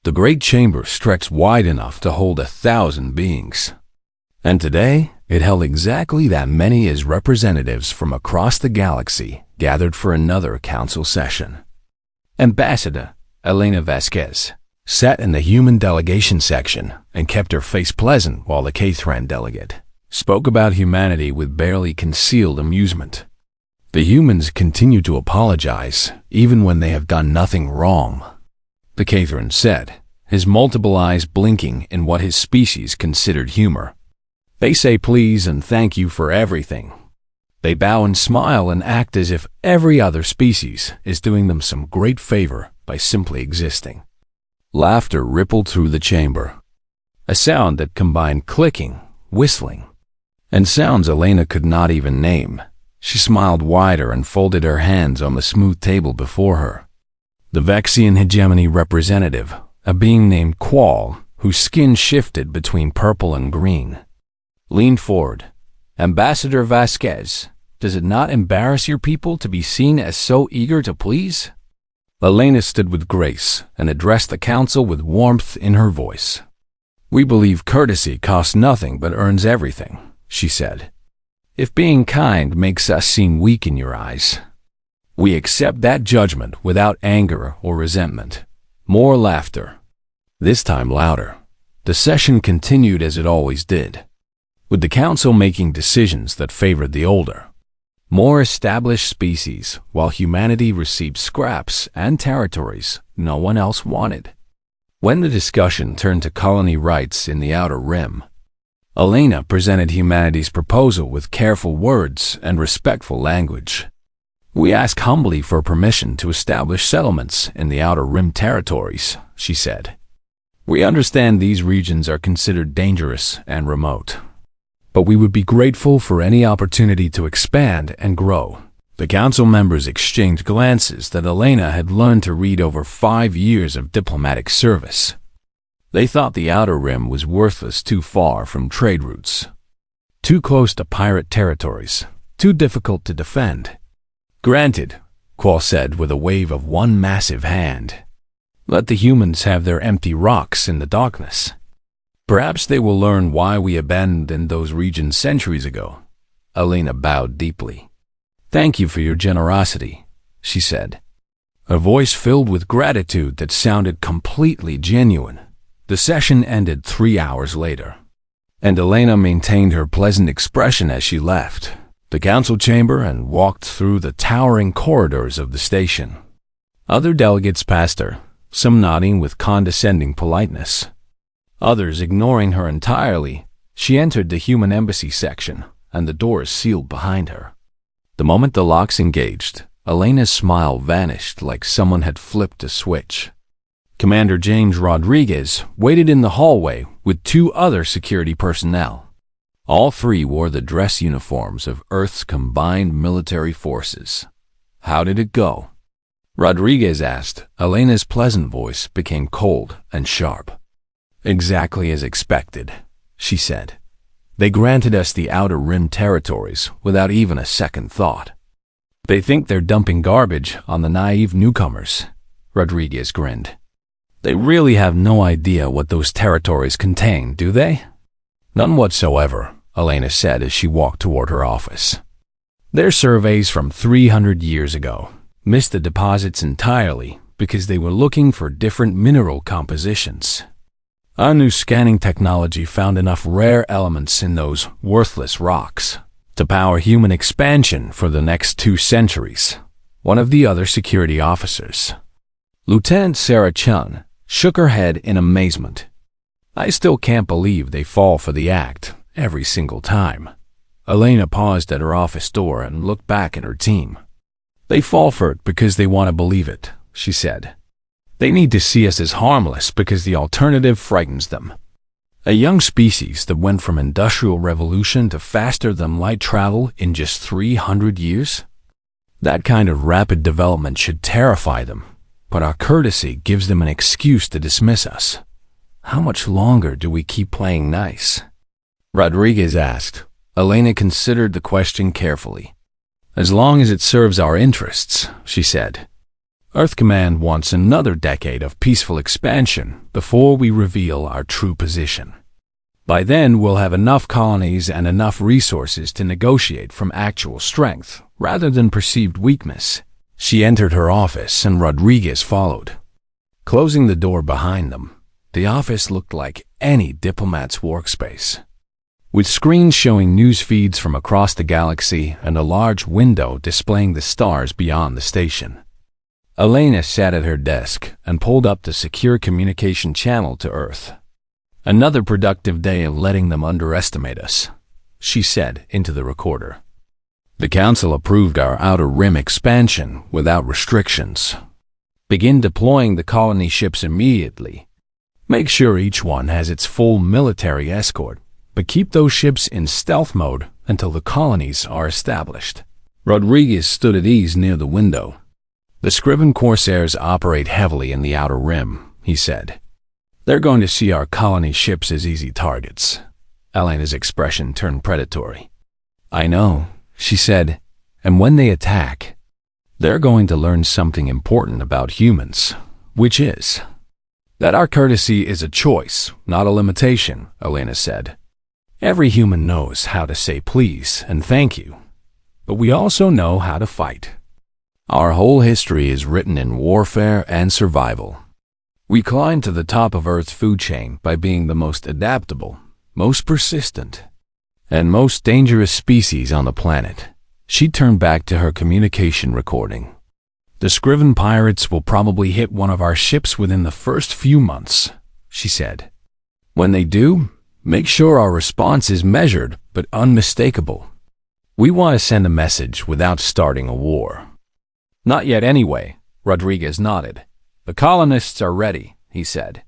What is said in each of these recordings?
The great chamber stretched wide enough to hold 1,000 beings. And today, it held exactly that many as representatives from across the galaxy gathered for another council session. Ambassador Elena Vasquez sat in the human delegation section and kept her face pleasant while the Cathran delegate spoke about humanity with barely concealed amusement. The humans continue to apologize, even when they have done nothing wrong, the Cathran said, his multiple eyes blinking in what his species considered humor. They say please and thank you for everything. They bow and smile and act as if every other species is doing them some great favor by simply existing. Laughter rippled through the chamber, a sound that combined clicking, whistling, and sounds Elena could not even name. She smiled wider and folded her hands on the smooth table before her. The Vexian hegemony representative, a being named Qual, whose skin shifted between purple and green, leaned forward. Ambassador Vasquez, does it not embarrass your people to be seen as so eager to please? Elena stood with grace and addressed the council with warmth in her voice. We believe courtesy costs nothing but earns everything, she said. If being kind makes us seem weak in your eyes, we accept that judgment without anger or resentment. More laughter, this time louder. The session continued as it always did, with the council making decisions that favored the older, more established species, while humanity received scraps and territories no one else wanted. When the discussion turned to colony rights in the Outer Rim, Elena presented humanity's proposal with careful words and respectful language. We ask humbly for permission to establish settlements in the Outer Rim territories, she said. We understand these regions are considered dangerous and remote, but we would be grateful for any opportunity to expand and grow. The council members exchanged glances that Elena had learned to read over 5 years of diplomatic service. They thought the Outer Rim was worthless, too far from trade routes, too close to pirate territories, too difficult to defend. Granted, Qual said with a wave of one massive hand. Let the humans have their empty rocks in the darkness. Perhaps they will learn why we abandoned those regions centuries ago. Elena bowed deeply. Thank you for your generosity, she said, a voice filled with gratitude that sounded completely genuine. The session ended 3 hours later, and Elena maintained her pleasant expression as she left the council chamber and walked through the towering corridors of the station. Other delegates passed her, some nodding with condescending politeness, others ignoring her entirely. She entered the human embassy section, and the doors sealed behind her. The moment the locks engaged, Elena's smile vanished like someone had flipped a switch. Commander James Rodriguez waited in the hallway with 2 other security personnel. All 3 wore the dress uniforms of Earth's combined military forces. How did it go? Rodriguez asked. Elena's pleasant voice became cold and sharp. Exactly as expected, she said. They granted us the Outer Rim territories without even a second thought. They think they're dumping garbage on the naive newcomers, Rodriguez grinned. They really have no idea what those territories contain, do they? None whatsoever, Elena said as she walked toward her office. Their surveys from 300 years ago missed the deposits entirely because they were looking for different mineral compositions. Our new scanning technology found enough rare elements in those worthless rocks to power human expansion for the next 2 centuries, one of the other security officers, Lieutenant Sarah Chun, shook her head in amazement. I still can't believe they fall for the act every single time. Elena paused at her office door and looked back at her team. They fall for it because they want to believe it, she said. They need to see us as harmless because the alternative frightens them. A young species that went from industrial revolution to faster-than-light travel in just 300 years? That kind of rapid development should terrify them, but our courtesy gives them an excuse to dismiss us. How much longer do we keep playing nice? Rodriguez asked. Elena considered the question carefully. As long as it serves our interests, she said. Earth Command wants another decade of peaceful expansion before we reveal our true position. By then, we'll have enough colonies and enough resources to negotiate from actual strength rather than perceived weakness. She entered her office and Rodriguez followed. Closing the door behind them, the office looked like any diplomat's workspace. With screens showing news feeds from across the galaxy and a large window displaying the stars beyond the station. Elena sat at her desk and pulled up the secure communication channel to Earth. "Another productive day of letting them underestimate us," she said into the recorder. "The Council approved our Outer Rim expansion without restrictions. Begin deploying the colony ships immediately. Make sure each one has its full military escort, but keep those ships in stealth mode until the colonies are established." Rodriguez stood at ease near the window. "The Scriven Corsairs operate heavily in the Outer Rim," he said. "They're going to see our colony ships as easy targets." Elena's expression turned predatory. "I know," she said, "and when they attack, they're going to learn something important about humans, which is that our courtesy is a choice, not a limitation," Elena said. "Every human knows how to say please and thank you, but we also know how to fight. Our whole history is written in warfare and survival. We climbed to the top of Earth's food chain by being the most adaptable, most persistent, and most dangerous species on the planet." She turned back to her communication recording. "The Scriven pirates will probably hit one of our ships within the first few months," she said. "When they do, make sure our response is measured but unmistakable. We want to send a message without starting a war." "Not yet anyway," Rodriguez nodded. "The colonists are ready," he said.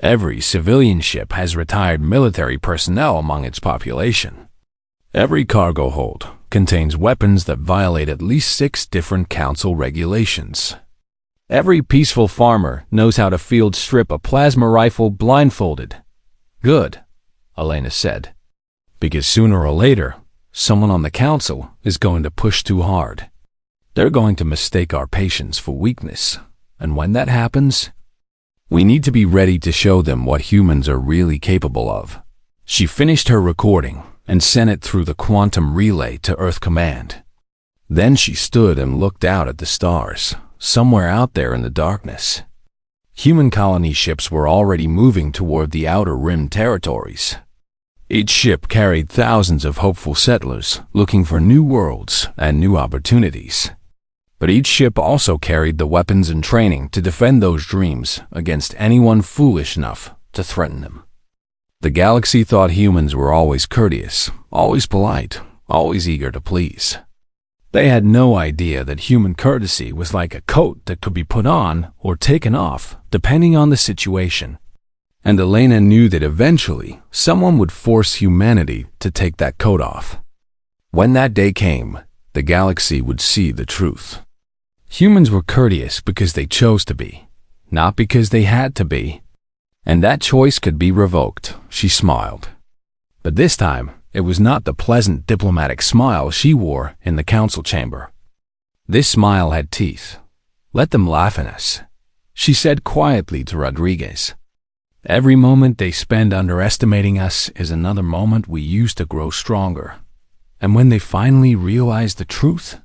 "Every civilian ship has retired military personnel among its population. Every cargo hold contains weapons that violate at least 6 different council regulations. Every peaceful farmer knows how to field strip a plasma rifle blindfolded." "Good," Elena said, "because sooner or later, someone on the council is going to push too hard. They're going to mistake our patience for weakness, and when that happens, we need to be ready to show them what humans are really capable of." She finished her recording and sent it through the quantum relay to Earth Command. Then she stood and looked out at the stars, somewhere out there in the darkness. Human colony ships were already moving toward the Outer Rim territories. Each ship carried thousands of hopeful settlers looking for new worlds and new opportunities. But each ship also carried the weapons and training to defend those dreams against anyone foolish enough to threaten them. The galaxy thought humans were always courteous, always polite, always eager to please. They had no idea that human courtesy was like a coat that could be put on or taken off, depending on the situation. And Elena knew that eventually someone would force humanity to take that coat off. When that day came, the galaxy would see the truth. Humans were courteous because they chose to be, not because they had to be. And that choice could be revoked, she smiled. But this time, it was not the pleasant diplomatic smile she wore in the council chamber. This smile had teeth. "Let them laugh at us," she said quietly to Rodriguez. "Every moment they spend underestimating us is another moment we use to grow stronger. And when they finally realize the truth?"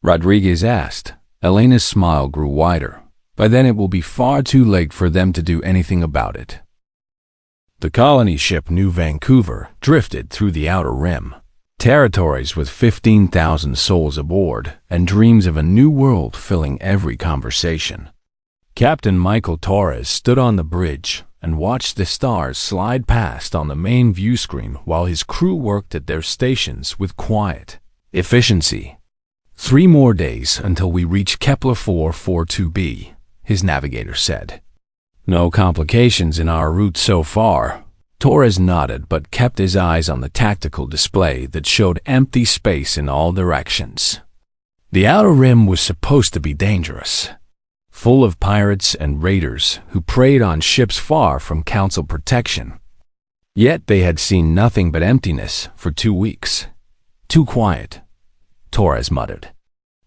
Rodriguez asked. Elena's smile grew wider. "By then it will be far too late for them to do anything about it." The colony ship New Vancouver drifted through the Outer Rim, territories with 15,000 souls aboard and dreams of a new world filling every conversation. Captain Michael Torres stood on the bridge and watched the stars slide past on the main view screen while his crew worked at their stations with quiet efficiency. "3 more days until we reach Kepler 442b, his navigator said. "No complications in our route so far." Torres nodded but kept his eyes on the tactical display that showed empty space in all directions. The Outer Rim was supposed to be dangerous, full of pirates and raiders who preyed on ships far from Council protection. Yet they had seen nothing but emptiness for 2 weeks. "Too quiet," Torres muttered.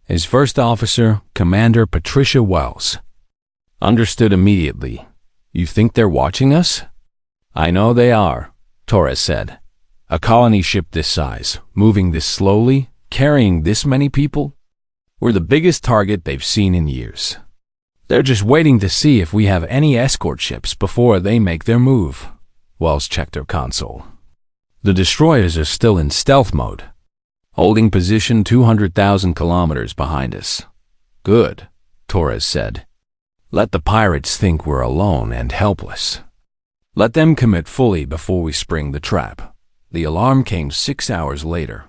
His first officer, Commander Patricia Wells, understood immediately. "You think they're watching us?" "I know they are," Torres said. "A colony ship this size, moving this slowly, carrying this many people? We're the biggest target they've seen in years. They're just waiting to see if we have any escort ships before they make their move." Wells checked her console. "The destroyers are still in stealth mode, holding position 200,000 kilometers behind us." "Good," Torres said. "Let the pirates think we're alone and helpless. Let them commit fully before we spring the trap." The alarm came 6 hours later,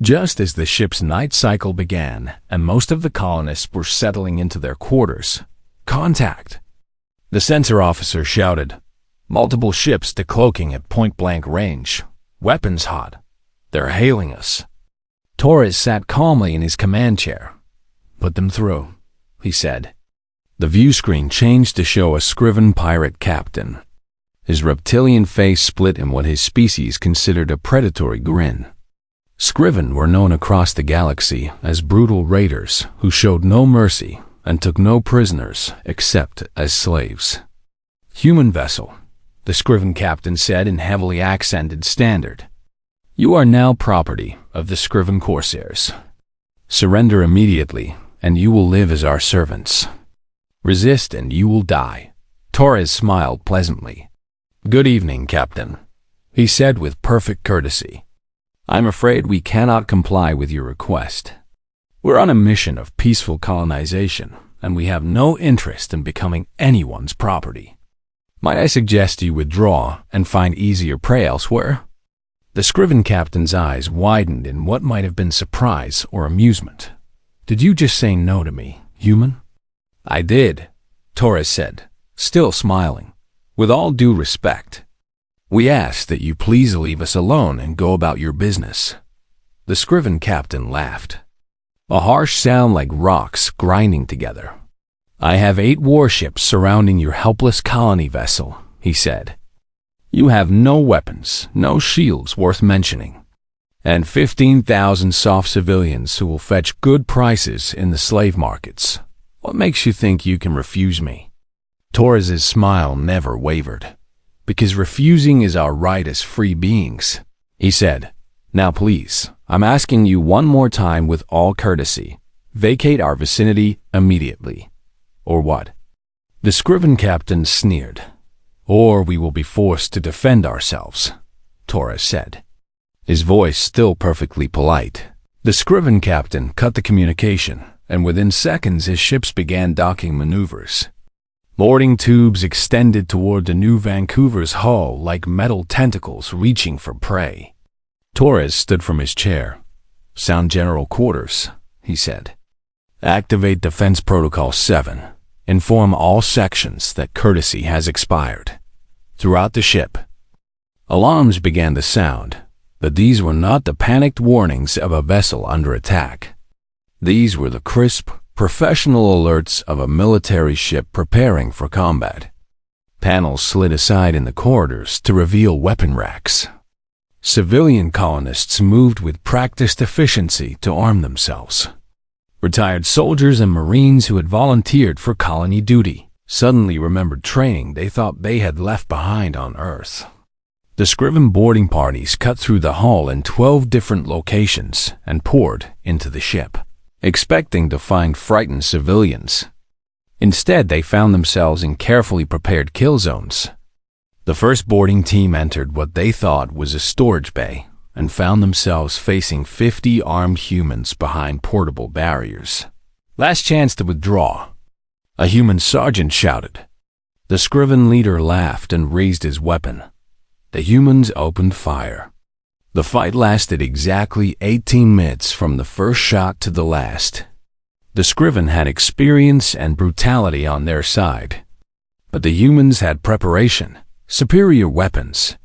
just as the ship's night cycle began and most of the colonists were settling into their quarters. "Contact!" The sensor officer shouted. "Multiple ships decloaking at point-blank range. Weapons hot. They're hailing us." Torres sat calmly in his command chair. "Put them through," he said. The view screen changed to show a Scriven pirate captain. His reptilian face split in what his species considered a predatory grin. Scriven were known across the galaxy as brutal raiders who showed no mercy and took no prisoners except as slaves. "Human vessel," the Scriven captain said in heavily accented standard. "You are now property of the Scriven Corsairs. Surrender immediately, and you will live as our servants. Resist and you will die." Torres smiled pleasantly. "Good evening, Captain," he said with perfect courtesy. "I'm afraid we cannot comply with your request. We're on a mission of peaceful colonization, and we have no interest in becoming anyone's property. Might I suggest you withdraw and find easier prey elsewhere?" The Scriven captain's eyes widened in what might have been surprise or amusement. "Did you just say no to me, human?" "I did," Torres said, still smiling. "With all due respect, we ask that you please leave us alone and go about your business." The Scriven captain laughed, a harsh sound like rocks grinding together. "I have 8 warships surrounding your helpless colony vessel," he said. "You have no weapons, no shields worth mentioning, and 15,000 soft civilians who will fetch good prices in the slave markets. What makes you think you can refuse me?" Torres's smile never wavered. "Because refusing is our right as free beings," he said. "Now please, I'm asking you one more time with all courtesy. Vacate our vicinity immediately. Or what?" The Scriven captain sneered. "Or we will be forced to defend ourselves," Torres said, his voice still perfectly polite. The Scriven captain cut the communication, and within seconds his ships began docking maneuvers. Boarding tubes extended toward the New Vancouver's hull like metal tentacles reaching for prey. Torres stood from his chair. "Sound General Quarters," he said. "Activate Defense Protocol 7. Inform all sections that courtesy has expired." Throughout the ship, alarms began to sound, but these were not the panicked warnings of a vessel under attack. These were the crisp, professional alerts of a military ship preparing for combat. Panels slid aside in the corridors to reveal weapon racks. Civilian colonists moved with practiced efficiency to arm themselves. Retired soldiers and Marines who had volunteered for colony duty suddenly remembered training they thought they had left behind on Earth. The Scriven boarding parties cut through the hull in 12 different locations and poured into the ship, expecting to find frightened civilians. Instead, they found themselves in carefully prepared kill zones. The first boarding team entered what they thought was a storage bay and found themselves facing 50 armed humans behind portable barriers. "Last chance to withdraw," a human sergeant shouted. The Scriven leader laughed and raised his weapon. The humans opened fire. The fight lasted exactly 18 minutes from the first shot to the last. The Scriven had experience and brutality on their side, but the humans had preparation, superior weapons,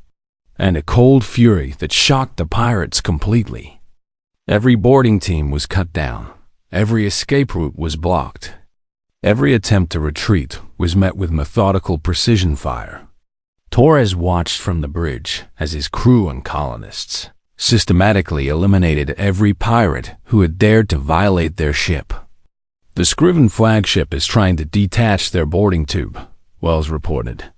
and a cold fury that shocked the pirates completely. Every boarding team was cut down. Every escape route was blocked. Every attempt to retreat was met with methodical precision fire. Torres watched from the bridge as his crew and colonists systematically eliminated every pirate who had dared to violate their ship. The Scriven flagship is trying to detach their boarding tube, Wells reported.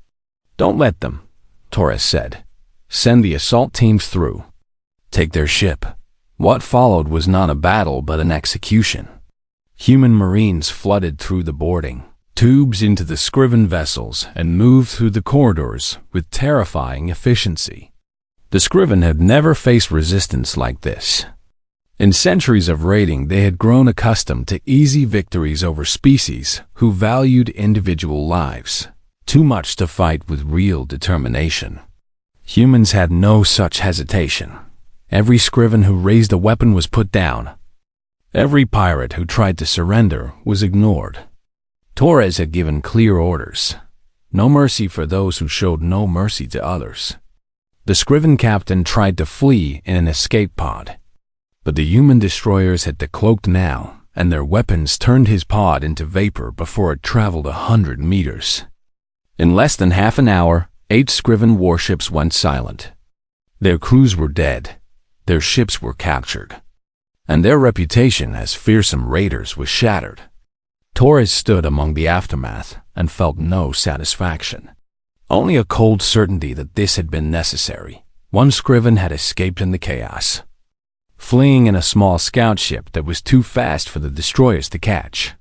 Don't let them, Torres said. Send the assault teams through. Take their ship. What followed was not a battle but an execution. Human marines flooded through the boarding tubes into the Scriven vessels and moved through the corridors with terrifying efficiency. The Scriven had never faced resistance like this. In centuries of raiding, they had grown accustomed to easy victories over species who valued individual lives, too much to fight with real determination. Humans had no such hesitation. Every Scriven who raised a weapon was put down. Every pirate who tried to surrender was ignored. Torres had given clear orders. No mercy for those who showed no mercy to others. The Scriven captain tried to flee in an escape pod, but the human destroyers had decloaked now, and their weapons turned his pod into vapor before it traveled 100 meters. In less than half an hour, 8 Scriven warships went silent. Their crews were dead, their ships were captured, and their reputation as fearsome raiders was shattered. Torres stood among the aftermath and felt no satisfaction. Only a cold certainty that this had been necessary. One Scriven had escaped in the chaos, fleeing in a small scout ship that was too fast for the destroyers to catch.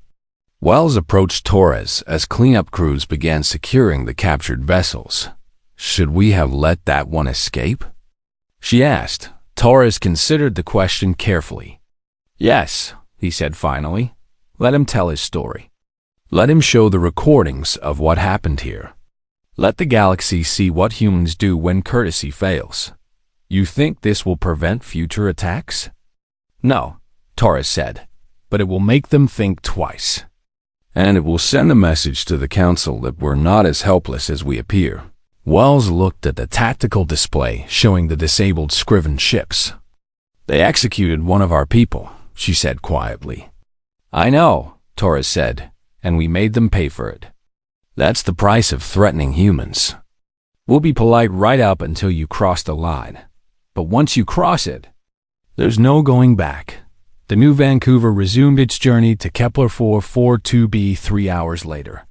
Wells approached Torres as cleanup crews began securing the captured vessels. Should we have let that one escape? She asked. Torres considered the question carefully. Yes, he said finally. Let him tell his story. Let him show the recordings of what happened here. Let the galaxy see what humans do when courtesy fails. You think this will prevent future attacks? No, Torres said, but it will make them think twice. And it will send a message to the Council that we're not as helpless as we appear. Wells looked at the tactical display showing the disabled Scriven ships. They executed one of our people, she said quietly. I know, Torres said, and we made them pay for it. That's the price of threatening humans. We'll be polite right up until you cross the line. But once you cross it, there's no going back. The New Vancouver resumed its journey to Kepler 442b 3 hours later,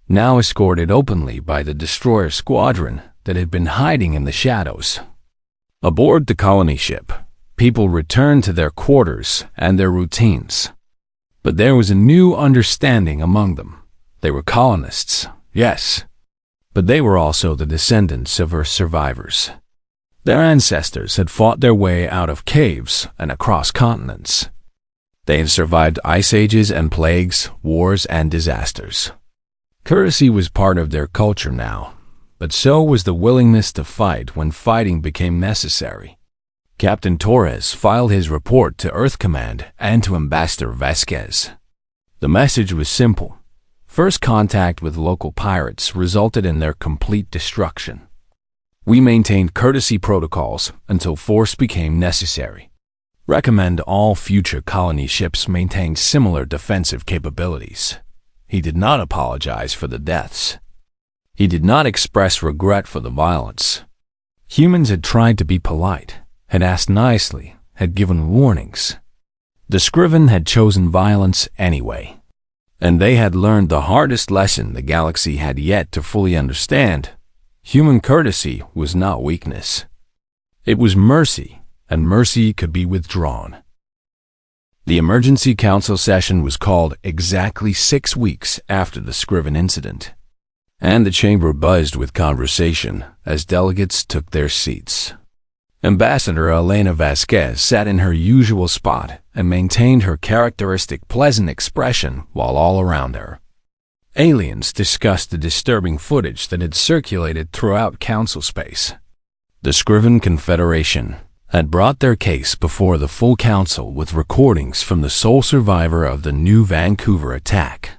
now escorted openly by the destroyer squadron that had been hiding in the shadows. Aboard the colony ship, people returned to their quarters and their routines. But there was a new understanding among them. They were colonists, yes, but they were also the descendants of Earth survivors. Their ancestors had fought their way out of caves and across continents. They had survived ice ages and plagues, wars and disasters. Courtesy was part of their culture now, but so was the willingness to fight when fighting became necessary. Captain Torres filed his report to Earth Command and to Ambassador Vasquez. The message was simple. First contact with local pirates resulted in their complete destruction. We maintained courtesy protocols until force became necessary. Recommend all future colony ships maintain similar defensive capabilities. He did not apologize for the deaths. He did not express regret for the violence. Humans had tried to be polite, had asked nicely, had given warnings. The Scriven had chosen violence anyway, and they had learned the hardest lesson the galaxy had yet to fully understand. Human courtesy was not weakness. It was mercy, and mercy could be withdrawn. The emergency council session was called exactly 6 weeks after the Scriven incident, and the chamber buzzed with conversation as delegates took their seats. Ambassador Elena Vasquez sat in her usual spot and maintained her characteristic pleasant expression while all around her. Aliens discussed the disturbing footage that had circulated throughout council space. The Scriven Confederation had brought their case before the full council with recordings from the sole survivor of the New Vancouver attack.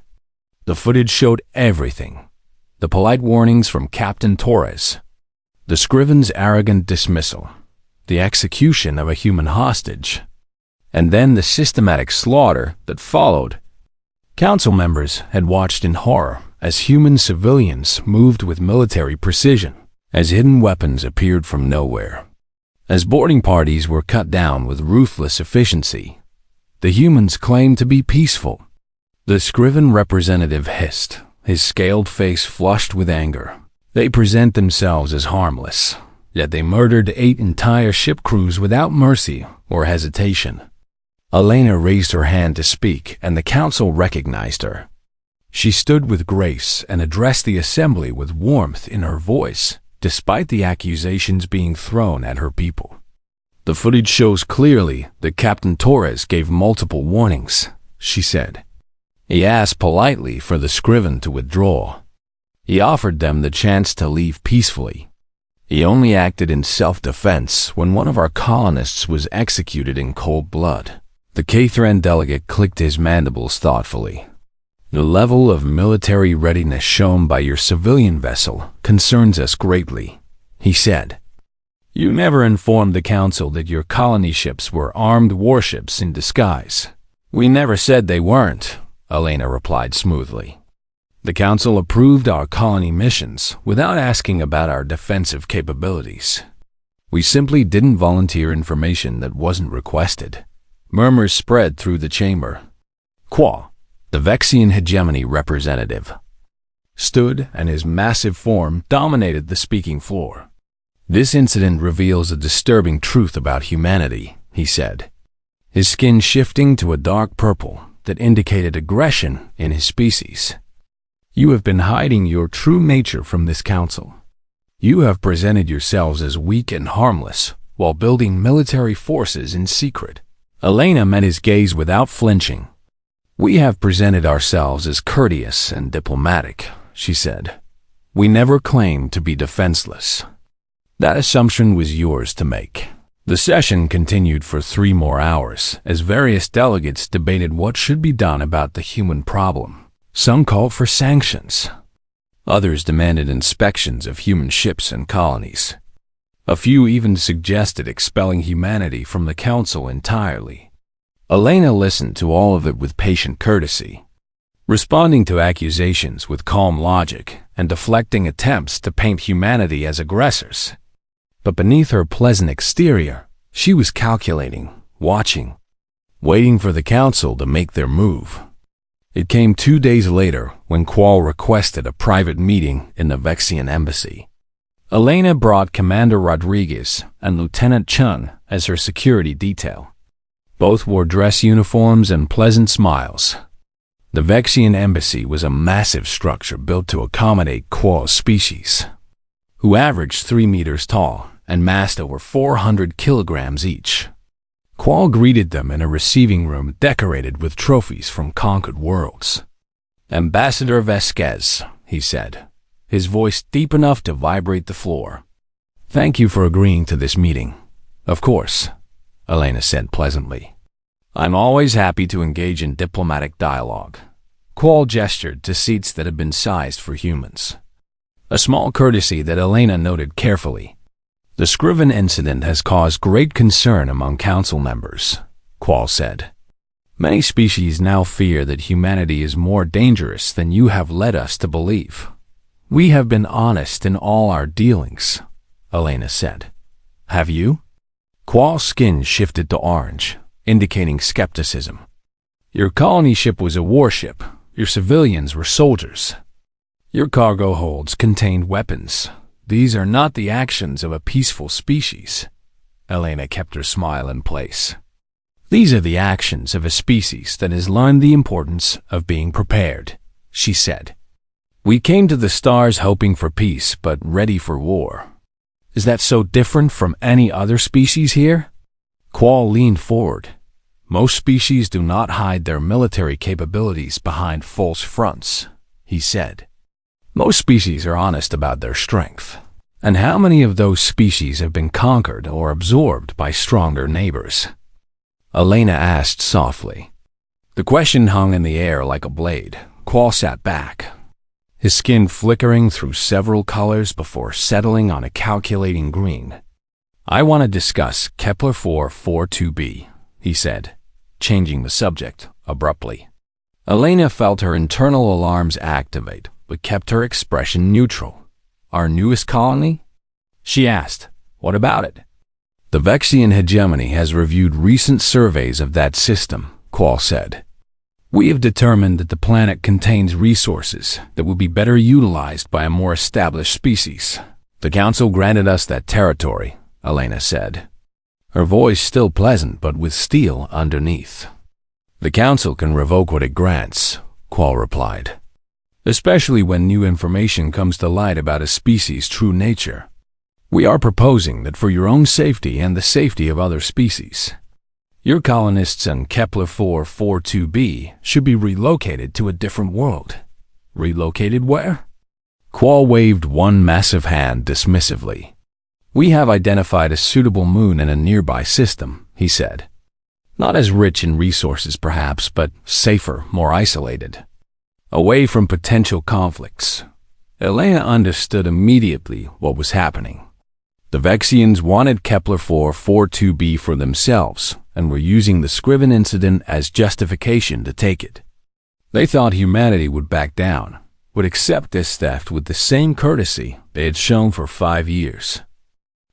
The footage showed everything. The polite warnings from Captain Torres, the Scriven's arrogant dismissal, the execution of a human hostage, and then the systematic slaughter that followed. Council members had watched in horror as human civilians moved with military precision, as hidden weapons appeared from nowhere. As boarding parties were cut down with ruthless efficiency, the humans claimed to be peaceful. The Scriven representative hissed, his scaled face flushed with anger. They present themselves as harmless, yet they murdered 8 entire ship crews without mercy or hesitation. Elena raised her hand to speak, and the council recognized her. She stood with grace and addressed the assembly with warmth in her voice, despite the accusations being thrown at her people. The footage shows clearly that Captain Torres gave multiple warnings, she said. He asked politely for the Scriven to withdraw. He offered them the chance to leave peacefully. He only acted in self-defense when one of our colonists was executed in cold blood. The Cathran delegate clicked his mandibles thoughtfully. The level of military readiness shown by your civilian vessel concerns us greatly, he said. You never informed the council that your colony ships were armed warships in disguise. We never said they weren't, Elena replied smoothly. The council approved our colony missions without asking about our defensive capabilities. We simply didn't volunteer information that wasn't requested. Murmurs spread through the chamber. Qua, the Vexian hegemony representative, stood, and his massive form dominated the speaking floor. This incident reveals a disturbing truth about humanity, he said, his skin shifting to a dark purple that indicated aggression in his species. You have been hiding your true nature from this council. You have presented yourselves as weak and harmless while building military forces in secret. Elena met his gaze without flinching. We have presented ourselves as courteous and diplomatic, she said. We never claimed to be defenseless. That assumption was yours to make. The session continued for 3 more hours as various delegates debated what should be done about the human problem. Some called for sanctions. Others demanded inspections of human ships and colonies. A few even suggested expelling humanity from the council entirely. Elena listened to all of it with patient courtesy, responding to accusations with calm logic and deflecting attempts to paint humanity as aggressors. But beneath her pleasant exterior, she was calculating, watching, waiting for the council to make their move. It came 2 days later when Qual requested a private meeting in the Vexian embassy. Elena brought Commander Rodriguez and Lieutenant Chun as her security detail. Both wore dress uniforms and pleasant smiles. The Vexian embassy was a massive structure built to accommodate Qual's species, who averaged 3 meters tall and massed over 400 kilograms each. Qual greeted them in a receiving room decorated with trophies from conquered worlds. Ambassador Vasquez, he said, his voice deep enough to vibrate the floor. Thank you for agreeing to this meeting. Of course, Elena said pleasantly. I'm always happy to engage in diplomatic dialogue. Qual gestured to seats that had been sized for humans. A small courtesy that Elena noted carefully. The Scriven incident has caused great concern among council members, Qual said. Many species now fear that humanity is more dangerous than you have led us to believe. We have been honest in all our dealings, Elena said. Have you? Qual's skin shifted to orange, indicating skepticism. Your colony ship was a warship. Your civilians were soldiers. Your cargo holds contained weapons. These are not the actions of a peaceful species. Elena kept her smile in place. These are the actions of a species that has learned the importance of being prepared, she said. We came to the stars hoping for peace, but ready for war. Is that so different from any other species here? Qual leaned forward. Most species do not hide their military capabilities behind false fronts, he said. Most species are honest about their strength. And how many of those species have been conquered or absorbed by stronger neighbors? Elena asked softly. The question hung in the air like a blade. Qual sat back, his skin flickering through several colors before settling on a calculating green. I want to discuss Kepler 442b, he said, changing the subject abruptly. Elena felt her internal alarms activate, but kept her expression neutral. Our newest colony? She asked. What about it? The Vexian hegemony has reviewed recent surveys of that system, Qual said. We have determined that the planet contains resources that would be better utilized by a more established species. The Council granted us that territory, Elena said, her voice still pleasant but with steel underneath. The Council can revoke what it grants, Qual replied, especially when new information comes to light about a species' true nature. We are proposing that for your own safety and the safety of other species, your colonists in Kepler 442b should be relocated to a different world. Relocated where? Qual waved one massive hand dismissively. We have identified a suitable moon in a nearby system, he said. Not as rich in resources perhaps, but safer, more isolated. Away from potential conflicts. Elena understood immediately what was happening. The Vexians wanted Kepler 442b for themselves and were using the Scriven incident as justification to take it. They thought humanity would back down, would accept this theft with the same courtesy they had shown for 5 years.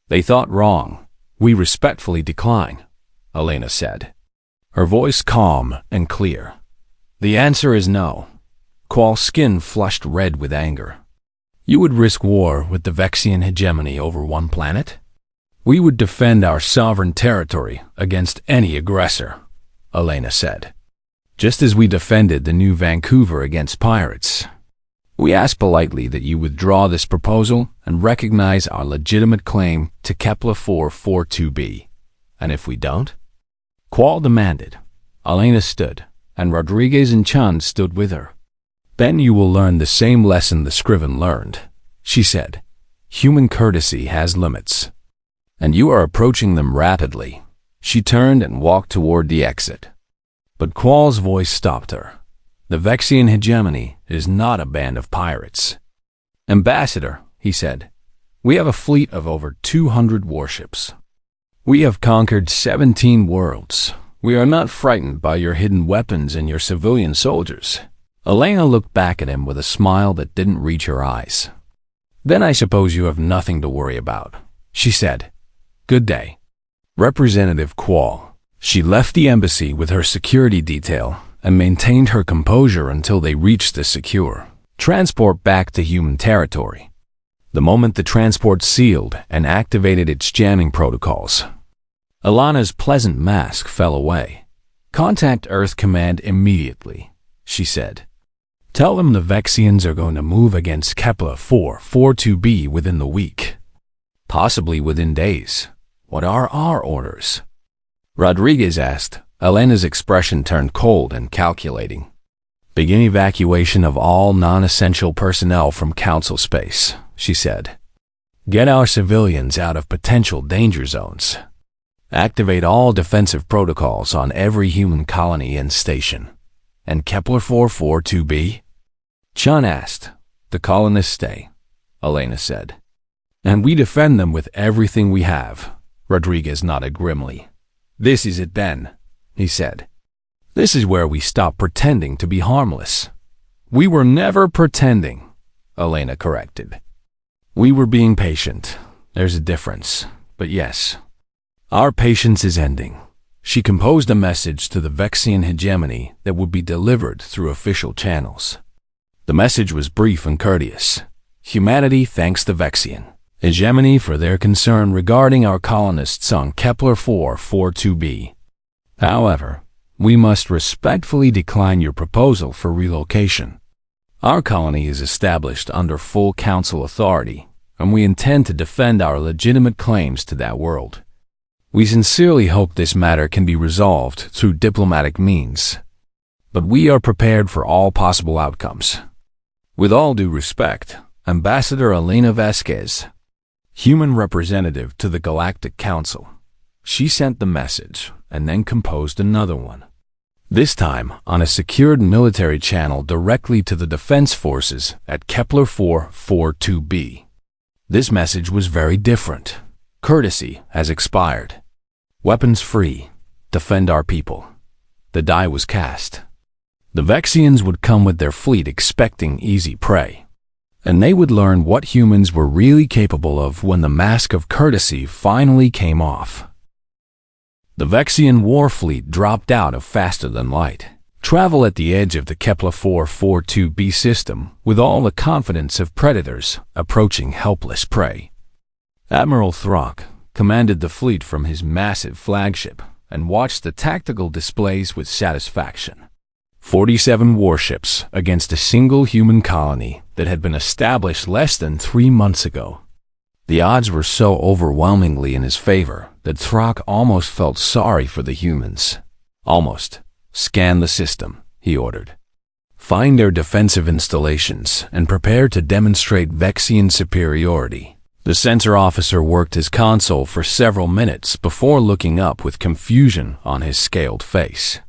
They thought wrong. We respectfully decline, Elena said, her voice calm and clear. The answer is no. Qual's skin flushed red with anger. You would risk war with the Vexian hegemony over one planet? We would defend our sovereign territory against any aggressor, Elena said, just as we defended the New Vancouver against pirates. We ask politely that you withdraw this proposal and recognize our legitimate claim to Kepler 442b. And if we don't? Qual demanded. Elena stood, and Rodriguez and Chan stood with her. Then you will learn the same lesson the Scriven learned, she said. Human courtesy has limits. And you are approaching them rapidly. She turned and walked toward the exit. But Qual's voice stopped her. The Vexian hegemony is not a band of pirates. Ambassador, he said, we have a fleet of over 200 warships. We have conquered 17 worlds. We are not frightened by your hidden weapons and your civilian soldiers. Elena looked back at him with a smile that didn't reach her eyes. Then I suppose you have nothing to worry about, she said. Good day. Representative Qual. She left the embassy with her security detail and maintained her composure until they reached the secure transport back to human territory. The moment the transport sealed and activated its jamming protocols, Alana's pleasant mask fell away. Contact Earth Command immediately, she said. Tell them the Vexians are going to move against Kepler 442b within the week. Possibly within days. What are our orders? Rodriguez asked. Elena's expression turned cold and calculating. Begin evacuation of all non-essential personnel from Council space, she said. Get our civilians out of potential danger zones. Activate all defensive protocols on every human colony and station. And Kepler 442b? Chun asked. The colonists stay, Elena said. And we defend them with everything we have. Rodriguez nodded grimly. This is it then, he said. This is where we stop pretending to be harmless. We were never pretending, Elena corrected. We were being patient. There's a difference. But yes, our patience is ending. She composed a message to the Vexian hegemony that would be delivered through official channels. The message was brief and courteous. Humanity thanks the Vexian hegemony for their concern regarding our colonists on Kepler 442b. However, we must respectfully decline your proposal for relocation. Our colony is established under full council authority, and we intend to defend our legitimate claims to that world. We sincerely hope this matter can be resolved through diplomatic means, but we are prepared for all possible outcomes. With all due respect, Ambassador Elena Vasquez, human representative to the Galactic Council. She sent the message and then composed another one, this time on a secured military channel directly to the defense forces at Kepler 442b. This message was very different. Courtesy has expired. Weapons free. Defend our people. The die was cast. The Vexians would come with their fleet expecting easy prey, and they would learn what humans were really capable of when the mask of courtesy finally came off. The Vexian war fleet dropped out of faster than light. Travel at the edge of the Kepler 442b system with all the confidence of predators approaching helpless prey. Admiral Throck commanded the fleet from his massive flagship and watched the tactical displays with satisfaction. 47 warships against a single human colony that had been established less than 3 months ago. The odds were so overwhelmingly in his favor that Throck almost felt sorry for the humans. Almost. "Scan the system," he ordered. "Find their defensive installations and prepare to demonstrate Vexian superiority." The sensor officer worked his console for several minutes before looking up with confusion on his scaled face.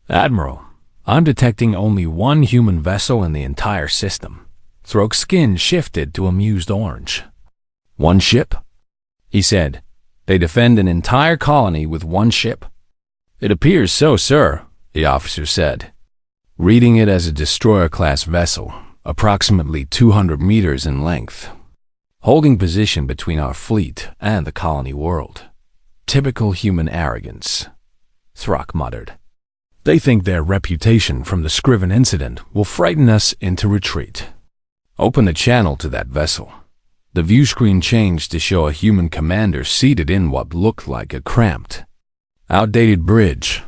"Admiral, I'm detecting only one human vessel in the entire system." Throke's skin shifted to amused orange. "One ship?" he said. "They defend an entire colony with one ship?" "It appears so, sir," the officer said. "Reading it as a destroyer-class vessel, approximately 200 meters in length, holding position between our fleet and the colony world. Typical human arrogance," Throck muttered. "They think their reputation from the Scriven incident will frighten us into retreat." "Open the channel to that vessel." The view screen changed to show a human commander seated in what looked like a cramped, outdated bridge.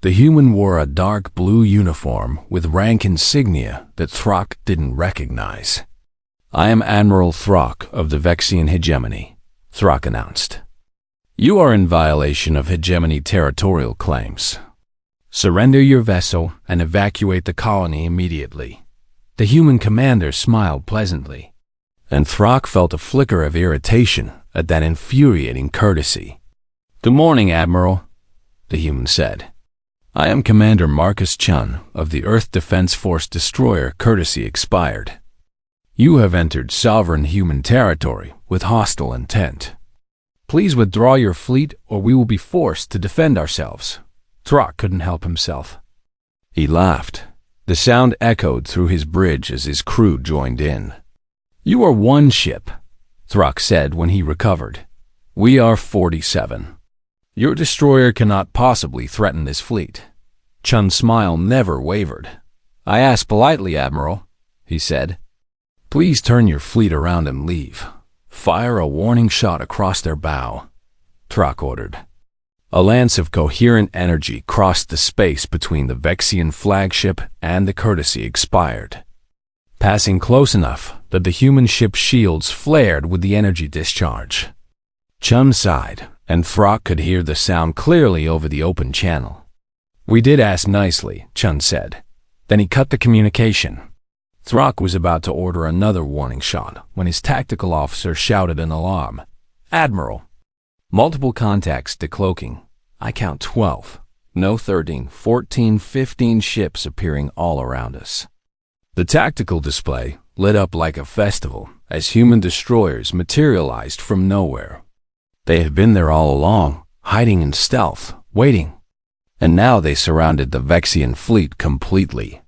The human wore a dark blue uniform with rank insignia that Throck didn't recognize. "I am Admiral Throck of the Vexian hegemony," Throck announced. "You are in violation of hegemony territorial claims. Surrender your vessel and evacuate the colony immediately." The human commander smiled pleasantly, and Throck felt a flicker of irritation at that infuriating courtesy. "Good morning, Admiral," the human said. "I am Commander Marcus Chun of the Earth Defense Force destroyer Courtesy expired. You have entered sovereign human territory with hostile intent. Please withdraw your fleet or we will be forced to defend ourselves." Throck couldn't help himself. He laughed. The sound echoed through his bridge as his crew joined in. "You are one ship," Throck said when he recovered. "We are 47. Your destroyer cannot possibly threaten this fleet." Chun's smile never wavered. "I asked politely, Admiral," he said. "Please turn your fleet around and leave. Fire a warning shot across their bow," Throck ordered. A lance of coherent energy crossed the space between the Vexian flagship and the Courtesy expired, passing close enough that the human ship's shields flared with the energy discharge. Chun sighed, and Throck could hear the sound clearly over the open channel. "We did ask nicely," Chun said. Then he cut the communication. Throck was about to order another warning shot when his tactical officer shouted an alarm. "Admiral! Multiple contacts decloaking. I count 12. No 13, 14, 15 ships appearing all around us." The tactical display lit up like a festival as human destroyers materialized from nowhere. They had been there all along, hiding in stealth, waiting. And now they surrounded the Vexian fleet completely.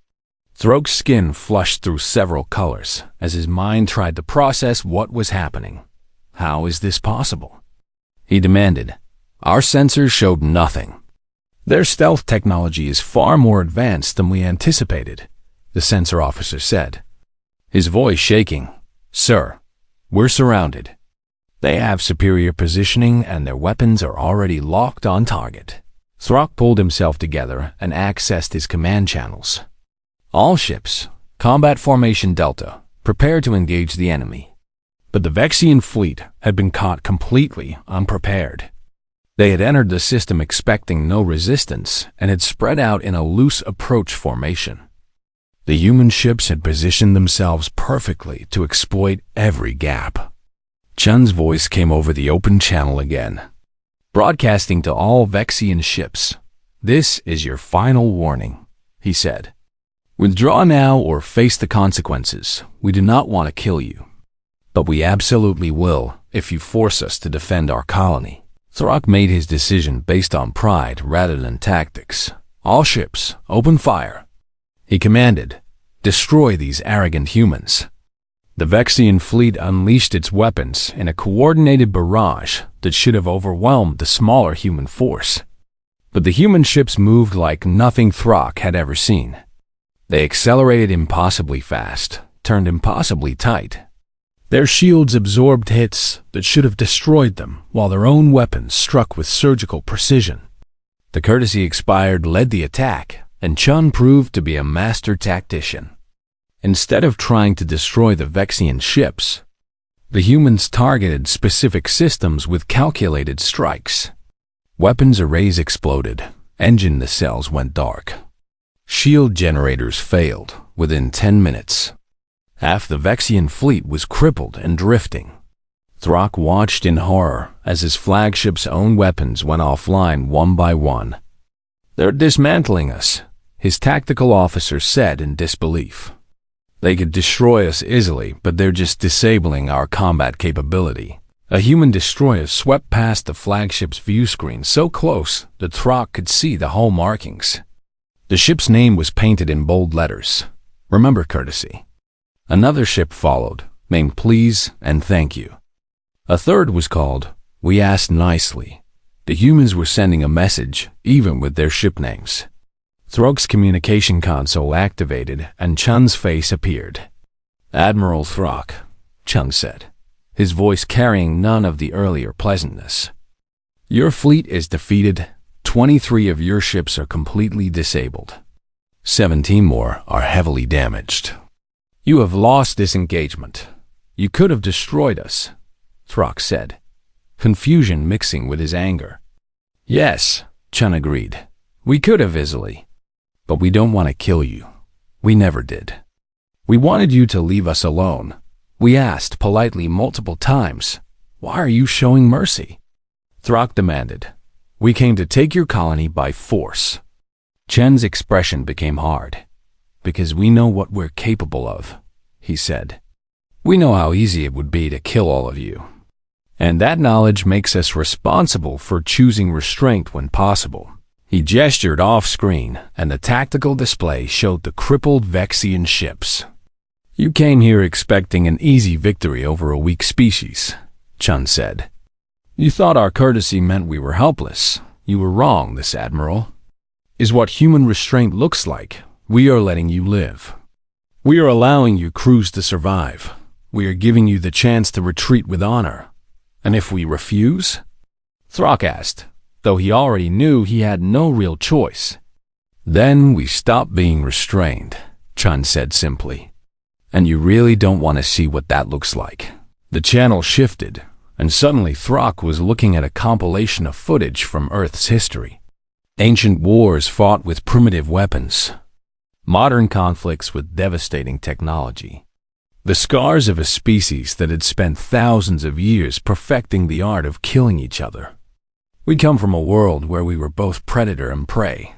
Throke's skin flushed through several colors as his mind tried to process what was happening. "How is this possible?" he demanded. "Our sensors showed nothing." "Their stealth technology is far more advanced than we anticipated," the sensor officer said, his voice shaking. "Sir, we're surrounded. They have superior positioning and their weapons are already locked on target." Throck pulled himself together and accessed his command channels. "All ships, combat formation Delta, prepare to engage the enemy." But the Vexian fleet had been caught completely unprepared. They had entered the system expecting no resistance and had spread out in a loose approach formation. The human ships had positioned themselves perfectly to exploit every gap. Chun's voice came over the open channel again. "Broadcasting to all Vexian ships, this is your final warning," he said. "Withdraw now or face the consequences. We do not want to kill you. But we absolutely will if you force us to defend our colony." Throck made his decision based on pride rather than tactics. "All ships, open fire," he commanded. "Destroy these arrogant humans." The Vexian fleet unleashed its weapons in a coordinated barrage that should have overwhelmed the smaller human force. But the human ships moved like nothing Throck had ever seen. They accelerated impossibly fast, turned impossibly tight. Their shields absorbed hits that should have destroyed them, while their own weapons struck with surgical precision. The courtesy expired led the attack, and Chun proved to be a master tactician. Instead of trying to destroy the Vexian ships, the humans targeted specific systems with calculated strikes. Weapons arrays exploded, engine nacelles went dark. Shield generators failed within 10 minutes. Half the Vexian fleet was crippled and drifting. Throck watched in horror as his flagship's own weapons went offline one by one. "They're dismantling us," his tactical officer said in disbelief. "They could destroy us easily, but they're just disabling our combat capability." A human destroyer swept past the flagship's view screen so close that Throck could see the hull markings. The ship's name was painted in bold letters. "Remember courtesy." Another ship followed, named Please and Thank You. A third was called We Asked Nicely. The humans were sending a message, even with their ship names. Throck's communication console activated, and Chun's face appeared. "Admiral Throck," Chun said, his voice carrying none of the earlier pleasantness. "Your fleet is defeated. 23 of your ships are completely disabled. 17 more are heavily damaged. You have lost this engagement. You could have destroyed us," Throck said, confusion mixing with his anger. "Yes," Chun agreed. "We could have easily. But we don't want to kill you. We never did. We wanted you to leave us alone. We asked politely multiple times, 'Why are you showing mercy?' Throck demanded. "We came to take your colony by force." Chen's expression became hard. "Because we know what we're capable of," he said. "We know how easy it would be to kill all of you. And that knowledge makes us responsible for choosing restraint when possible." He gestured off-screen, and the tactical display showed the crippled Vexian ships. "You came here expecting an easy victory over a weak species," Chun said. "You thought our courtesy meant we were helpless. You were wrong, this admiral. Is what human restraint looks like. We are letting you live. We are allowing your crews to survive. We are giving you the chance to retreat with honor. And if we refuse?" Throck asked, though he already knew he had no real choice. "Then we stop being restrained," Chun said simply. "And you really don't want to see what that looks like." The channel shifted, and suddenly Throck was looking at a compilation of footage from Earth's history. Ancient wars fought with primitive weapons. Modern conflicts with devastating technology. The scars of a species that had spent thousands of years perfecting the art of killing each other. "We come from a world where we were both predator and prey,"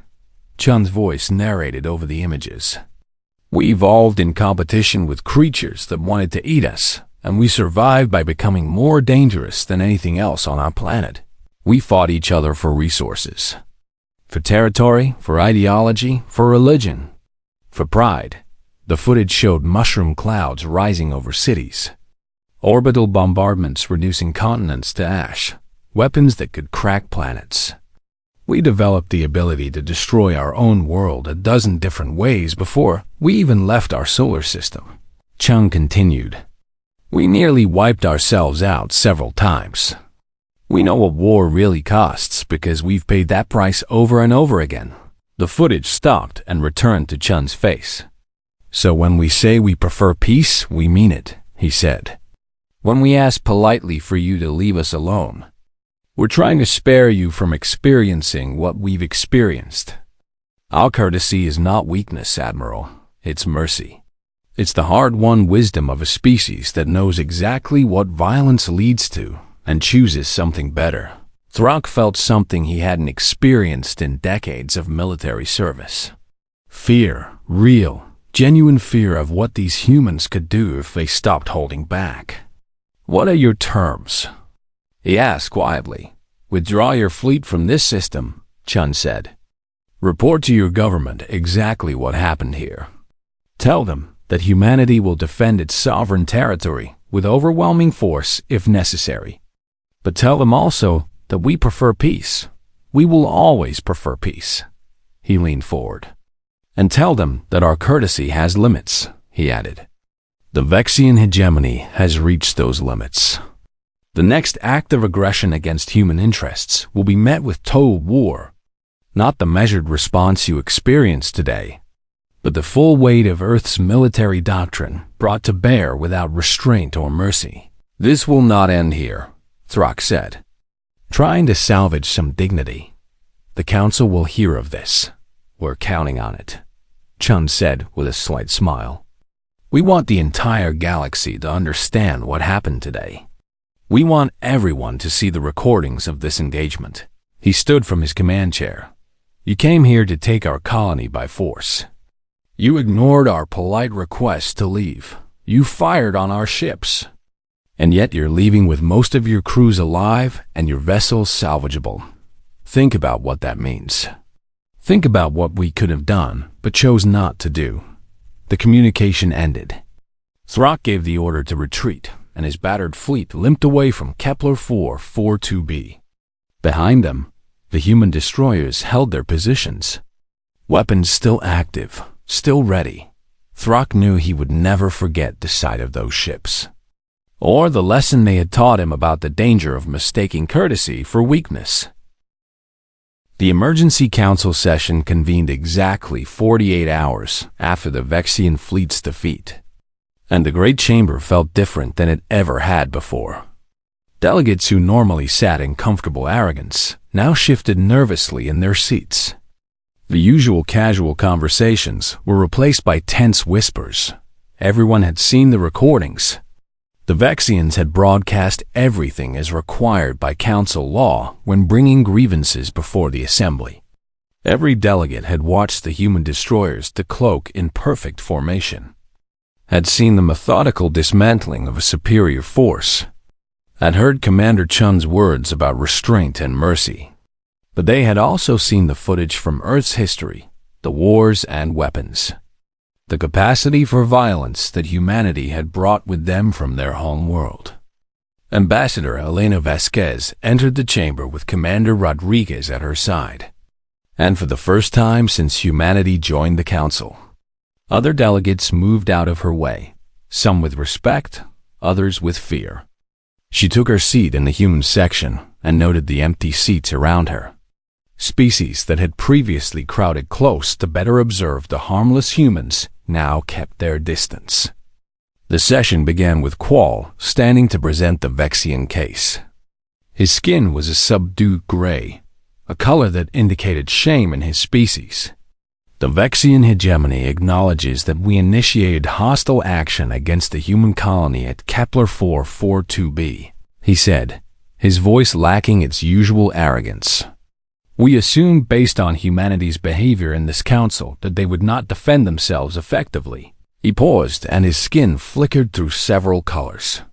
Chun's voice narrated over the images. "We evolved in competition with creatures that wanted to eat us, and we survived by becoming more dangerous than anything else on our planet. We fought each other for resources. For territory, for ideology, for religion, for pride." The footage showed mushroom clouds rising over cities, orbital bombardments reducing continents to ash, weapons that could crack planets. "We developed the ability to destroy our own world a dozen different ways before we even left our solar system," Chung continued. "We nearly wiped ourselves out several times. We know what war really costs because we've paid that price over and over again." The footage stopped and returned to Chun's face. "So when we say we prefer peace, we mean it," he said. "When we ask politely for you to leave us alone, we're trying to spare you from experiencing what we've experienced. Our courtesy is not weakness, Admiral. It's mercy. It's the hard-won wisdom of a species that knows exactly what violence leads to and chooses something better." Throck felt something he hadn't experienced in decades of military service. Fear, real, genuine fear of what these humans could do if they stopped holding back. "What are your terms?" he asked quietly. "Withdraw your fleet from this system," Chun said. "Report to your government exactly what happened here. Tell them that humanity will defend its sovereign territory with overwhelming force if necessary. But tell them also that we prefer peace. We will always prefer peace." He leaned forward. "And tell them that our courtesy has limits," he added. "The Vexian hegemony has reached those limits. The next act of aggression against human interests will be met with total war, not the measured response you experience today, but the full weight of Earth's military doctrine brought to bear without restraint or mercy." "This will not end here," Throck said, trying to salvage some dignity. "The Council will hear of this. We're counting on it," Chun said with a slight smile. "We want the entire galaxy to understand what happened today. We want everyone to see the recordings of this engagement." He stood from his command chair. "You came here to take our colony by force. You ignored our polite request to leave. You fired on our ships. And yet you're leaving with most of your crews alive and your vessels salvageable. Think about what that means. Think about what we could have done, but chose not to do." The communication ended. Throck gave the order to retreat, and his battered fleet limped away from Kepler 442b. Behind them, the human destroyers held their positions. Weapons still active, still ready. Throck knew he would never forget the sight of those ships, or the lesson they had taught him about the danger of mistaking courtesy for weakness. The emergency council session convened exactly 48 hours after the Vexian fleet's defeat, and the Great Chamber felt different than it ever had before. Delegates who normally sat in comfortable arrogance now shifted nervously in their seats. The usual casual conversations were replaced by tense whispers. Everyone had seen the recordings. The Vexians had broadcast everything as required by council law when bringing grievances before the assembly. Every delegate had watched the human destroyers decloak in perfect formation, had seen the methodical dismantling of a superior force, had heard Commander Chun's words about restraint and mercy. But they had also seen the footage from Earth's history, the wars and weapons, the capacity for violence that humanity had brought with them from their home world. Ambassador Elena Vasquez entered the chamber with Commander Rodriguez at her side, and for the first time since humanity joined the council, other delegates moved out of her way, some with respect, others with fear. She took her seat in the human section and noted the empty seats around her. Species that had previously crowded close to better observe the harmless humans now kept their distance. The session began with Qual standing to present the Vexian case. His skin was a subdued gray, a color that indicated shame in his species. "The Vexian hegemony acknowledges that we initiated hostile action against the human colony at Kepler 442b, he said, his voice lacking its usual arrogance. "We assumed based on humanity's behavior in this council that they would not defend themselves effectively." He paused and his skin flickered through several colors.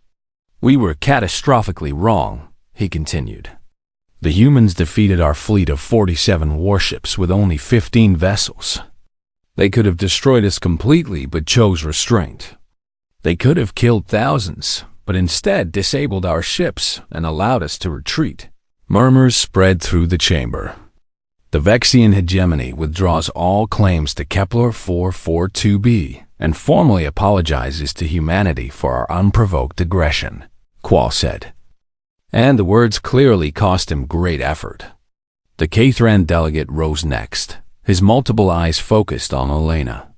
"We were catastrophically wrong," he continued. "The humans defeated our fleet of 47 warships with only 15 vessels. They could have destroyed us completely but chose restraint. They could have killed thousands, but instead disabled our ships and allowed us to retreat." Murmurs spread through the chamber. "The Vexian hegemony withdraws all claims to Kepler 442b and formally apologizes to humanity for our unprovoked aggression," Qual said. And the words clearly cost him great effort. The Cathran delegate rose next, his multiple eyes focused on Elena.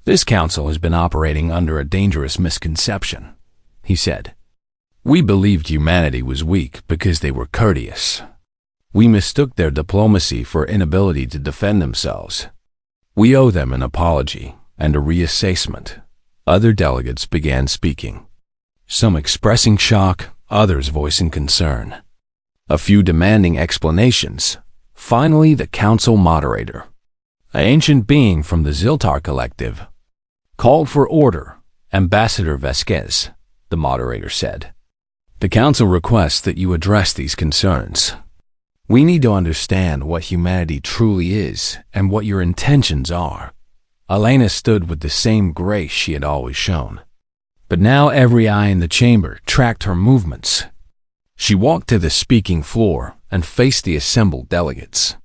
"This council has been operating under a dangerous misconception," he said. "We believed humanity was weak because they were courteous. We mistook their diplomacy for inability to defend themselves. We owe them an apology and a reassessment." Other delegates began speaking, some expressing shock, others voicing concern, a few demanding explanations. Finally, the council moderator, an ancient being from the Ziltar Collective, called for order. "Ambassador Vasquez," the moderator said, "the council requests that you address these concerns. We need to understand what humanity truly is and what your intentions are." Elena stood with the same grace she had always shown, but now every eye in the chamber tracked her movements. She walked to the speaking floor and faced the assembled delegates.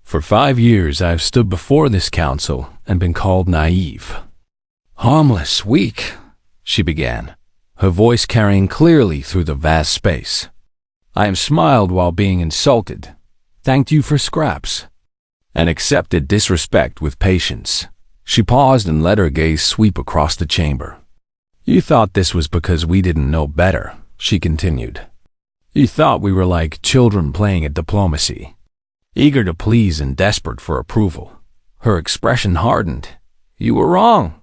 For 5 years, I've stood before this council and been called naive. Harmless, weak, she began, her voice carrying clearly through the vast space. I have smiled while being insulted, thanked you for scraps, and accepted disrespect with patience. She paused and let her gaze sweep across the chamber. You thought this was because we didn't know better, she continued. You thought we were like children playing at diplomacy, eager to please and desperate for approval. Her expression hardened. You were wrong,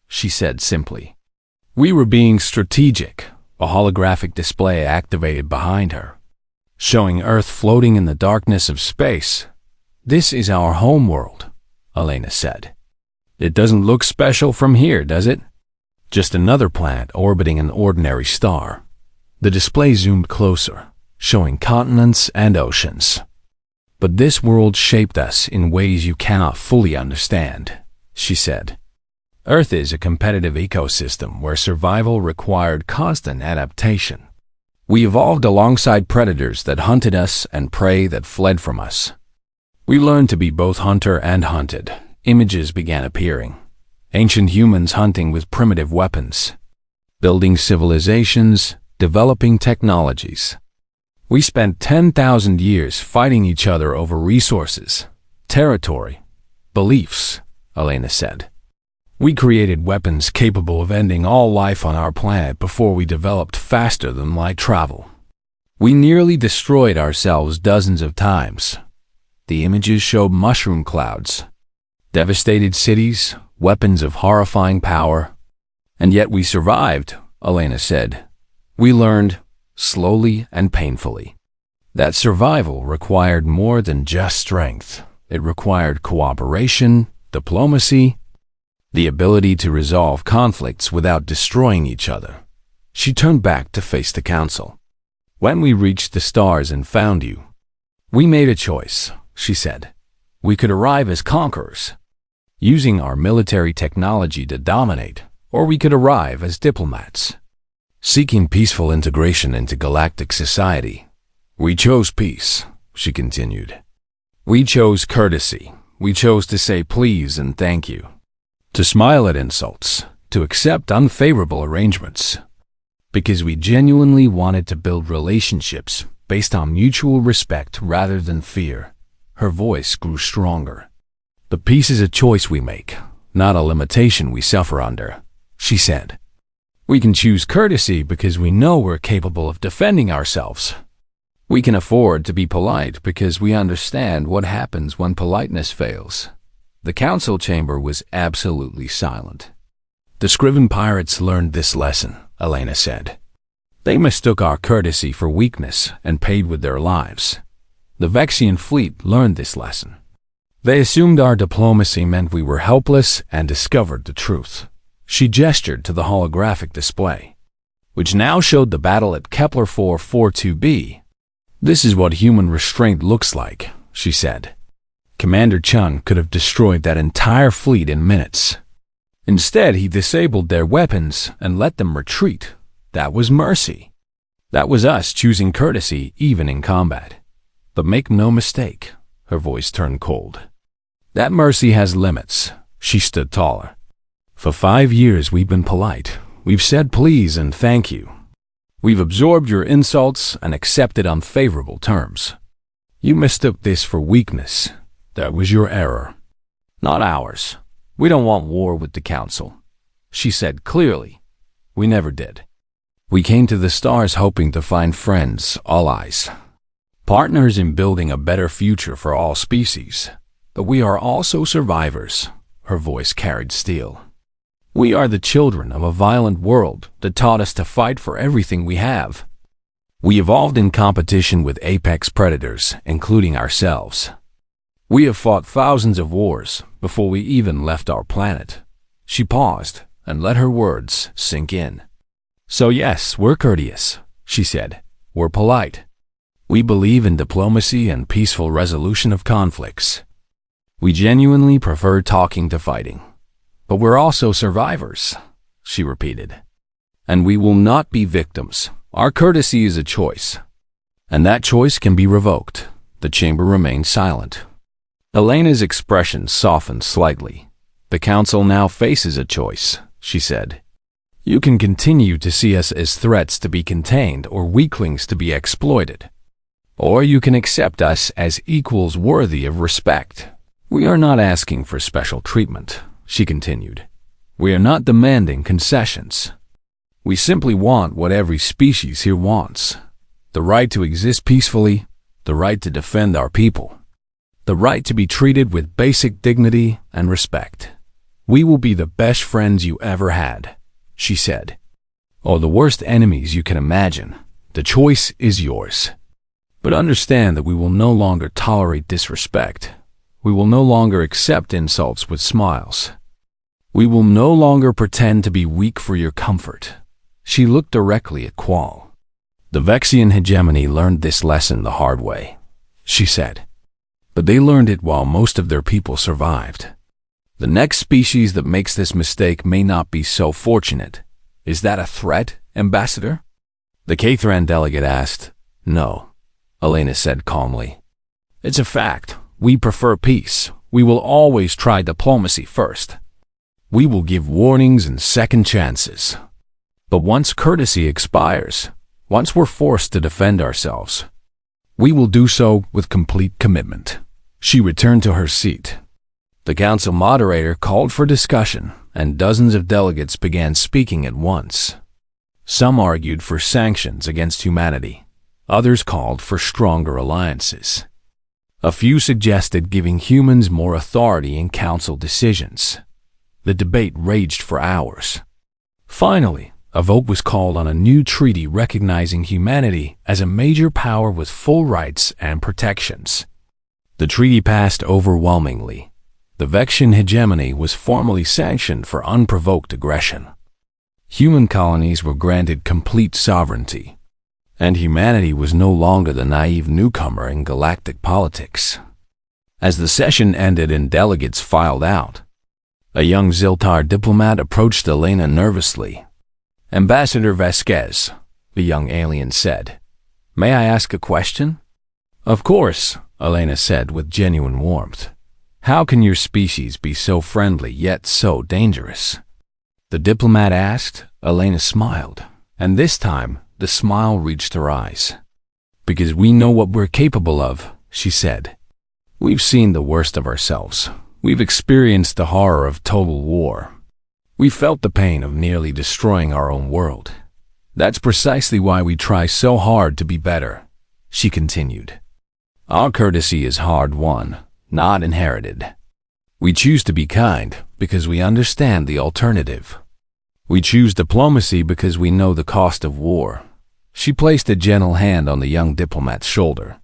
she said simply. We were being strategic. A holographic display activated behind her, showing Earth floating in the darkness of space. This is our homeworld, Elena said. It doesn't look special from here, does it? Just another planet orbiting an ordinary star. The display zoomed closer, showing continents and oceans. But this world shaped us in ways you cannot fully understand, she said. Earth is a competitive ecosystem where survival required constant adaptation. We evolved alongside predators that hunted us and prey that fled from us. We learned to be both hunter and hunted. Images began appearing. Ancient humans hunting with primitive weapons, building civilizations, developing technologies. We spent 10,000 years fighting each other over resources, territory, beliefs, Elena said. We created weapons capable of ending all life on our planet before we developed faster than light travel. We nearly destroyed ourselves dozens of times. The images showed mushroom clouds, devastated cities, weapons of horrifying power. And yet we survived, Elena said. We learned, slowly and painfully, that survival required more than just strength. It required cooperation, diplomacy, the ability to resolve conflicts without destroying each other. She turned back to face the council. When we reached the stars and found you, we made a choice, she said. We could arrive as conquerors, using our military technology to dominate, or we could arrive as diplomats, seeking peaceful integration into galactic society. We chose peace, she continued. We chose courtesy. We chose to say please and thank you, to smile at insults, to accept unfavorable arrangements, because we genuinely wanted to build relationships based on mutual respect rather than fear. Her voice grew stronger. The peace is a choice we make, not a limitation we suffer under, she said. We can choose courtesy because we know we're capable of defending ourselves. We can afford to be polite because we understand what happens when politeness fails. The council chamber was absolutely silent. The Scriven pirates learned this lesson, Elena said. They mistook our courtesy for weakness and paid with their lives. The Vexian fleet learned this lesson. They assumed our diplomacy meant we were helpless and discovered the truth. She gestured to the holographic display, which now showed the battle at Kepler 442b. This is what human restraint looks like, she said. Commander Chung could have destroyed that entire fleet in minutes. Instead, he disabled their weapons and let them retreat. That was mercy. That was us choosing courtesy even in combat. But make no mistake, her voice turned cold. That mercy has limits. She stood taller. For 5 years we've been polite. We've said please and thank you. We've absorbed your insults and accepted unfavorable terms. You mistook this for weakness. That was your error, not ours. We don't want war with the council, she said clearly. We never did. We came to the stars hoping to find friends, allies, partners in building a better future for all species. But we are also survivors. Her voice carried steel. We are the children of a violent world that taught us to fight for everything we have. We evolved in competition with apex predators, including ourselves. We have fought thousands of wars before we even left our planet. She paused and let her words sink in. So yes, we're courteous, she said. We're polite. We believe in diplomacy and peaceful resolution of conflicts. We genuinely prefer talking to fighting. But we're also survivors, she repeated. And we will not be victims. Our courtesy is a choice. And that choice can be revoked. The chamber remained silent. Elena's expression softened slightly. The council now faces a choice, she said. You can continue to see us as threats to be contained or weaklings to be exploited. Or you can accept us as equals worthy of respect. We are not asking for special treatment, she continued. We are not demanding concessions. We simply want what every species here wants. The right to exist peacefully, the right to defend our people, the right to be treated with basic dignity and respect. We will be the best friends you ever had, she said. Or the worst enemies you can imagine. The choice is yours. But understand that we will no longer tolerate disrespect. We will no longer accept insults with smiles. We will no longer pretend to be weak for your comfort. She looked directly at Qual. The Vexian hegemony learned this lesson the hard way, she said. But they learned it while most of their people survived. The next species that makes this mistake may not be so fortunate. Is that a threat, Ambassador? The Cathran delegate asked. No, Elena said calmly. It's a fact. We prefer peace. We will always try diplomacy first. We will give warnings and second chances. But once courtesy expires, once we're forced to defend ourselves, we will do so with complete commitment. She returned to her seat. The council moderator called for discussion, and dozens of delegates began speaking at once. Some argued for sanctions against humanity. Others called for stronger alliances. A few suggested giving humans more authority in council decisions. The debate raged for hours. Finally, a vote was called on a new treaty recognizing humanity as a major power with full rights and protections. The treaty passed overwhelmingly. The Vexian hegemony was formally sanctioned for unprovoked aggression. Human colonies were granted complete sovereignty, and humanity was no longer the naive newcomer in galactic politics. As the session ended and delegates filed out, a young Ziltar diplomat approached Elena nervously. Ambassador Vasquez, the young alien said. May I ask a question? Of course, Elena said with genuine warmth. How can your species be so friendly yet so dangerous? The diplomat asked. Elena smiled, and this time the smile reached her eyes. Because we know what we're capable of, she said. We've seen the worst of ourselves. We've experienced the horror of total war. We felt the pain of nearly destroying our own world. That's precisely why we try so hard to be better, she continued. Our courtesy is hard-won, not inherited. We choose to be kind because we understand the alternative. We choose diplomacy because we know the cost of war. She placed a gentle hand on the young diplomat's shoulder.